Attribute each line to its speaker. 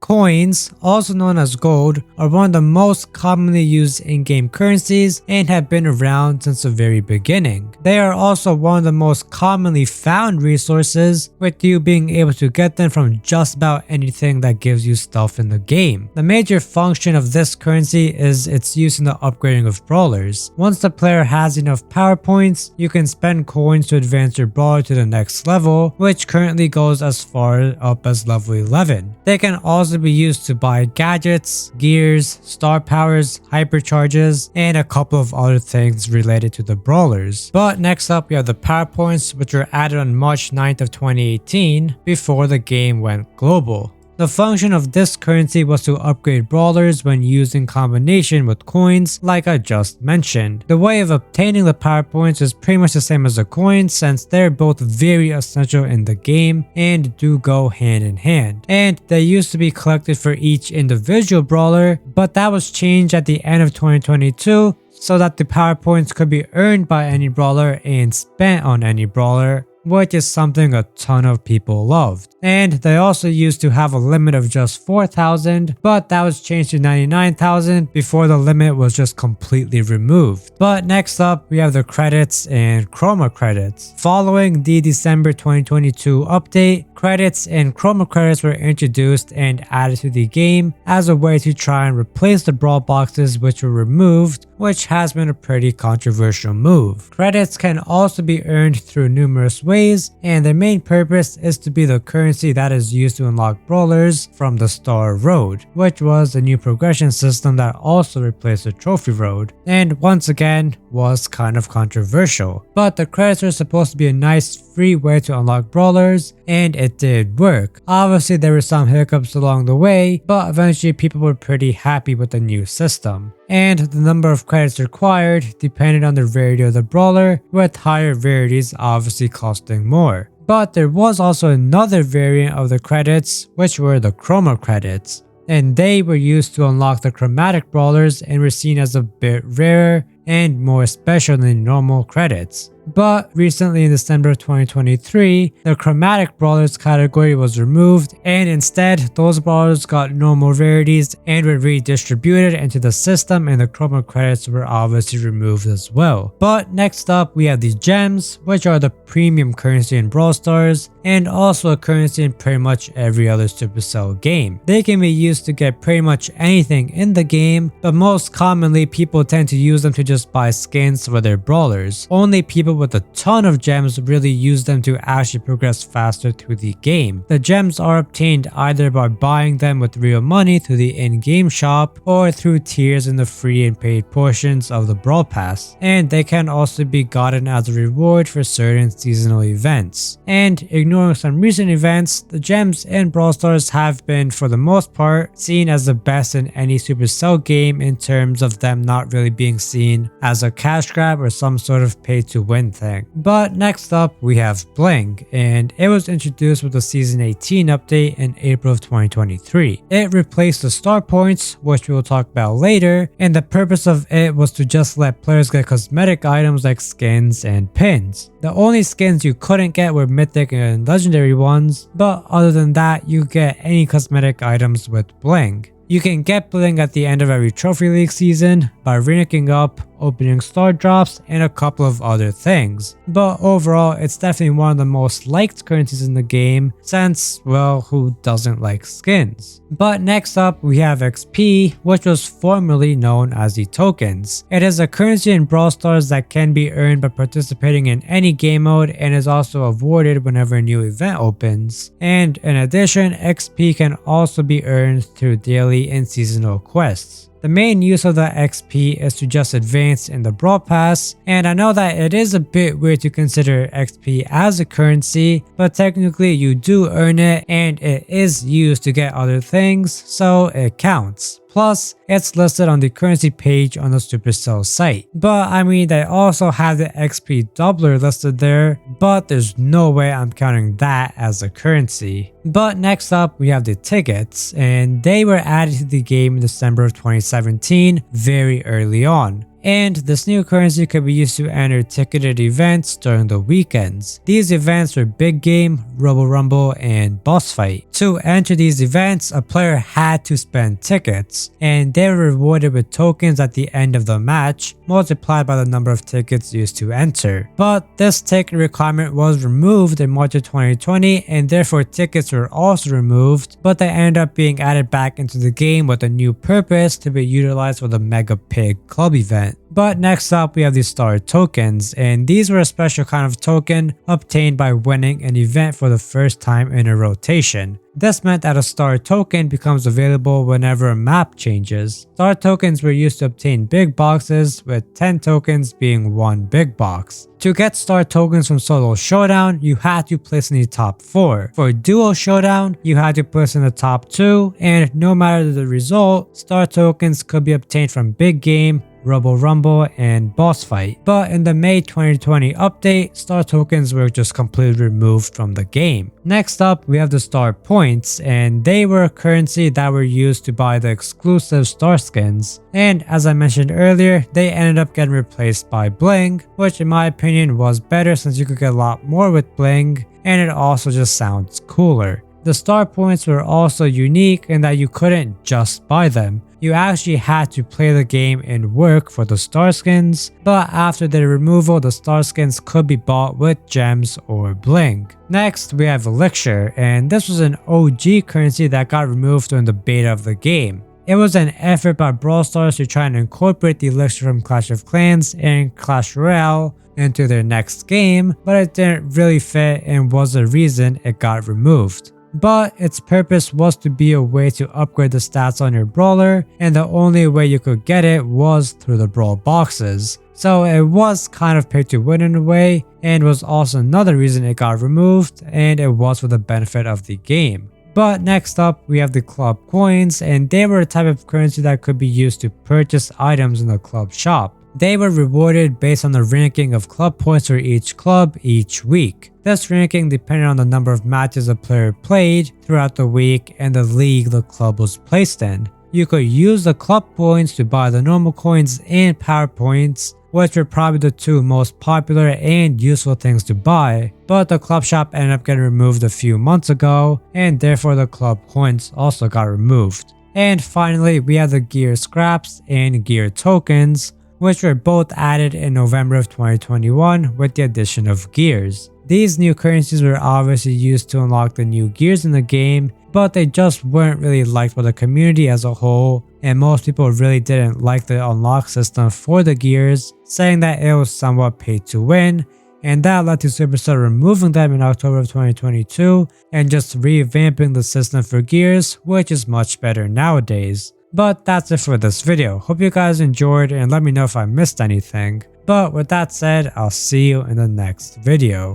Speaker 1: Coins, also known as gold, are one of the most commonly used in-game currencies and have been around since the very beginning. They are also one of the most commonly found resources, with you being able to get them from just about anything that gives you stuff in the game. The major function of this currency is its use in the upgrading of brawlers. Once the player has enough power points, you can spend coins to advance your brawler to the next level, which currently goes as far up as level 11. They can also be used to buy gadgets, gears, star powers, hypercharges, and a couple of other things related to the brawlers. But next up, we have the power points, which were added on March 9th of 2018 before the game went global. The function of this currency was to upgrade brawlers when used in combination with coins, like I just mentioned. The way of obtaining the power points is pretty much the same as the coins, since they're both very essential in the game and do go hand in hand. And they used to be collected for each individual brawler, but that was changed at the end of 2022 so that the power points could be earned by any brawler and spent on any brawler, which is something a ton of people loved. And they also used to have a limit of just 4,000, but that was changed to 99,000 before the limit was just completely removed. But next up, we have the credits and chroma credits. Following the December 2022 update, credits and chroma credits were introduced and added to the game as a way to try and replace the Brawl boxes which were removed, which has been a pretty controversial move. Credits can also be earned through numerous ways, and their main purpose is to be the currency that is used to unlock brawlers from the Star Road, which was a new progression system that also replaced the Trophy Road, and once again was kind of controversial. But the credits are supposed to be a nice free way to unlock brawlers, and it did work. Obviously there were some hiccups along the way, but eventually people were pretty happy with the new system. And the number of credits required depended on the rarity of the brawler, with higher rarities obviously costing more. But there was also another variant of the credits, which were the chroma credits, and they were used to unlock the chromatic brawlers and were seen as a bit rarer and more special than normal credits. But recently in December of 2023, the chromatic brawlers category was removed, and instead those brawlers got normal rarities and were redistributed into the system, and the chroma credits were obviously removed as well. But next up, we have the gems, which are the premium currency in Brawl Stars and also a currency in pretty much every other Supercell game. They can be used to get pretty much anything in the game, but most commonly people tend to use them to just buy skins for their brawlers. Only people with a ton of gems really use them to actually progress faster through the game. The gems are obtained either by buying them with real money through the in-game shop or through tiers in the free and paid portions of the Brawl Pass, and they can also be gotten as a reward for certain seasonal events. And ignoring some recent events, the gems in Brawl Stars have been, for the most part, seen as the best in any Supercell game in terms of them not really being seen as a cash grab or some sort of pay to win thing. But next up, we have Bling, and it was introduced with the Season 18 update in April of 2023. It replaced the star points, which we will talk about later, and the purpose of it was to just let players get cosmetic items like skins and pins. The only skins you couldn't get were mythic and legendary ones, but other than that, you get any cosmetic items with Bling. You can get Bling at the end of every Trophy League season by ranking up, opening star drops, and a couple of other things. But overall, it's definitely one of the most liked currencies in the game since, well, who doesn't like skins? But next up, we have XP, which was formerly known as the tokens. It is a currency in Brawl Stars that can be earned by participating in any game mode and is also awarded whenever a new event opens. And in addition, XP can also be earned through daily and seasonal quests. The main use of the XP is to just advance in the Brawl Pass, and I know that it is a bit weird to consider XP as a currency, but technically you do earn it and it is used to get other things, so it counts. Plus, it's listed on the currency page on the Supercell site. But I mean, they also have the XP doubler listed there, but there's no way I'm counting that as a currency. But next up, we have the tickets, and they were added to the game in December of 2017, very early on. and this new currency could be used to enter ticketed events during the weekends. These events were Big Game, Robo Rumble, and Boss Fight. To enter these events, a player had to spend tickets, and they were rewarded with tokens at the end of the match, multiplied by the number of tickets used to enter. But this ticket requirement was removed in March of 2020, and therefore tickets were also removed, but they ended up being added back into the game with a new purpose to be utilized for the Mega Pig Club event. But next up we have the star tokens, and these were a special kind of token obtained by winning an event for the first time in a rotation. This meant that a star token becomes available whenever a map changes. Star tokens were used to obtain big boxes, with 10 tokens being one big box. To get star tokens from solo showdown, you had to place in the top 4. For duo showdown, you had to place in the top 2, and no matter the result, star tokens could be obtained from Big Game, Robo Rumble, and Boss Fight. But in the May 2020 update, star tokens were just completely removed from the game. Next up, we have the star points, and they were a currency that were used to buy the exclusive star skins. And as I mentioned earlier, they ended up getting replaced by Bling, which in my opinion was better since you could get a lot more with Bling, and it also just sounds cooler. The star points were also unique in that you couldn't just buy them. You actually had to play the game and work for the star skins, but after their removal, the star skins could be bought with gems or bling. Next, we have elixir, and this was an OG currency that got removed during the beta of the game. It was an effort by Brawl Stars to try and incorporate the elixir from Clash of Clans and Clash Royale into their next game, but it didn't really fit and was the reason it got removed. But its purpose was to be a way to upgrade the stats on your brawler, and the only way you could get it was through the brawl boxes. So it was kind of pay to win in a way, and was also another reason it got removed, and it was for the benefit of the game. But next up, we have the club coins, and they were a type of currency that could be used to purchase items in the club shop. They were rewarded based on the ranking of club points for each club each week. This ranking depended on the number of matches a player played throughout the week and the league the club was placed in. You could use the club points to buy the normal coins and power points, which were probably the two most popular and useful things to buy, but the club shop ended up getting removed a few months ago, and therefore the club coins also got removed. And finally, we have the gear scraps and gear tokens, which were both added in November of 2021 with the addition of gears. These new currencies were obviously used to unlock the new gears in the game, but they just weren't really liked by the community as a whole, and most people really didn't like the unlock system for the gears, saying that it was somewhat pay to win, and that led to Supercell removing them in October of 2022 and just revamping the system for gears, which is much better nowadays. But that's it for this video. Hope you guys enjoyed and let me know if I missed anything. But with that said, I'll see you in the next video.